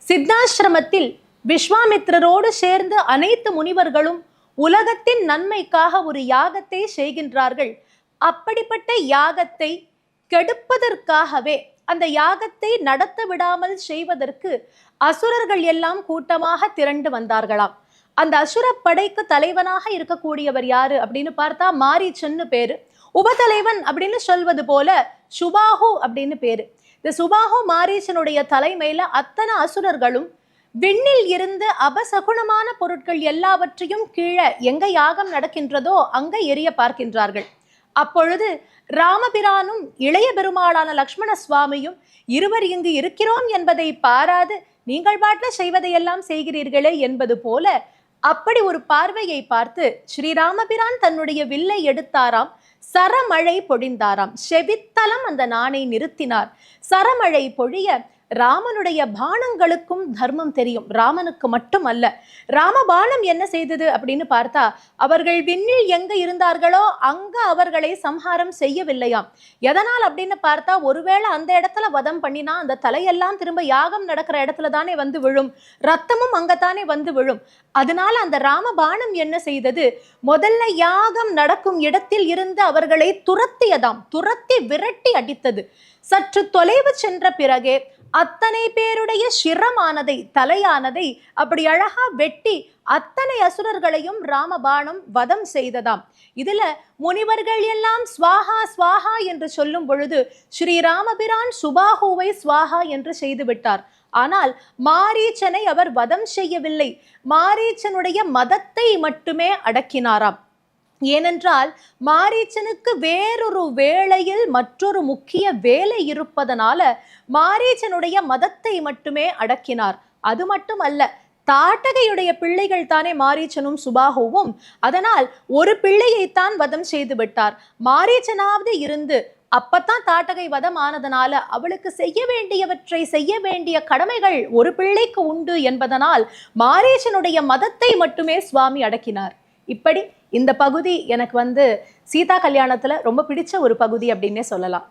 சித்தாசிரமத்தில் விஸ்வாமித்திரரோடு சேர்ந்து அனைத்து முனிவர்களும் உலகத்தின் நன்மைக்காக ஒரு யாகத்தை செய்கின்றார்கள். அப்படிப்பட்ட யாகத்தை கெடுப்பதற்காகவே அந்த யாகத்தை நடத்த விடாமல் செய்வதற்கு அசுரர்கள் எல்லாம் கூட்டமாக திரண்டு வந்தார்களாம். அந்த அசுர படைக்கு தலைவனாக இருக்கக்கூடியவர் யாரு அப்படின்னு பார்த்தா மாரீச்சன்னு பேரு. உபதலைவன் அப்படின்னு சொல்வது போல சுபாஹு அப்படின்னு பேரு. இந்த சுபாஹு மாரீச்சனுடைய தலைமையில அத்தனை அசுரர்களும் விண்ணில் இருந்து அபசகுணமான பொருட்கள் எல்லாவற்றையும் கீழே எங்க யாகம் நடக்கின்றதோ அங்க எரிய பார்க்கின்றார்கள். அப்பொழுது ராமபிரானும் இளைய பெருமாளான லக்ஷ்மண சுவாமியும் இருவர் இங்கு இருக்கிறோம் என்பதை பாராது நீங்கள் பாட்டில் செய்வதையெல்லாம் செய்கிறீர்களே என்பது போல அப்படி ஒரு பார்வையை பார்த்து ஸ்ரீராமபிரான் தன்னுடைய வில்லை எடுத்தாராம். சரமழை பொழிந்தாராம். செவித்தலம் அந்த நாணை நிறுத்தினார். சரமழை பொழிய ராமனுடைய பானங்களுக்கும் தர்மம் தெரியும், ராமனுக்கு மட்டும் அல்ல. ராமபானம் என்ன செய்தது அப்படின்னு பார்த்தா அவர்கள் விண்ணில் எங்க இருந்தார்களோ அங்க அவர்களை சம்ஹாரம் செய்யவில்லையாம். எதனால் அப்படின்னு பார்த்தா ஒருவேளை அந்த இடத்துல வதம் பண்ணினா அந்த தலையெல்லாம் திரும்ப யாகம் நடக்கிற இடத்துல தானே வந்து விழும், ரத்தமும் அங்கத்தானே வந்து விழும். அதனால அந்த ராமபானம் என்ன செய்தது, முதல்ல யாகம் நடக்கும் இடத்தில் இருந்து அவர்களை துரத்தியதாம். துரத்தி விரட்டி அடித்தது. சற்று தொலைவு சென்ற பிறகே அத்தனை பேருடைய சிரமானதை தலையானதை அப்படி அழகா வெட்டி அத்தனை அசுரர்களையும் ராமபாணம் வதம் செய்ததாம். இதுல முனிவர்கள் எல்லாம் ஸ்வாஹா ஸ்வாஹா என்று சொல்லும் பொழுது ஸ்ரீராமபிரான் சுபாஹுவை ஸ்வாஹா என்று செய்து விட்டார். ஆனால் மாரீச்சனை அவர் வதம் செய்யவில்லை, மாரீச்சனுடைய மதத்தை மட்டுமே அடக்கினாராம். ஏனென்றால் மாரீச்சனுக்கு வேறொரு வேளையில் மற்றொரு முக்கிய வேலை இருப்பதனால மாரீச்சனுடைய மதத்தை மட்டுமே அடக்கினார். அது மட்டுமல்ல, தாட்டகையுடைய பிள்ளைகள் தானே மாரீச்சனும் சுபாகுவும். அதனால் ஒரு பிள்ளையைத்தான் வதம் செய்து விட்டார். மாரீச்சனாவது இருந்து அப்பத்தான் தாட்டகை வதம் ஆனதனால அவளுக்கு செய்ய வேண்டியவற்றை செய்ய வேண்டிய கடமைகள் ஒரு பிள்ளைக்கு உண்டு என்பதனால் மாரீச்சனுடைய மதத்தை மட்டுமே சுவாமி அடக்கினார். இப்படி இந்த பகுதி எனக்கு சீதா கல்யாணத்துல ரொம்ப பிடிச்ச ஒரு பகுதி அப்படின்னே சொல்லலாம்.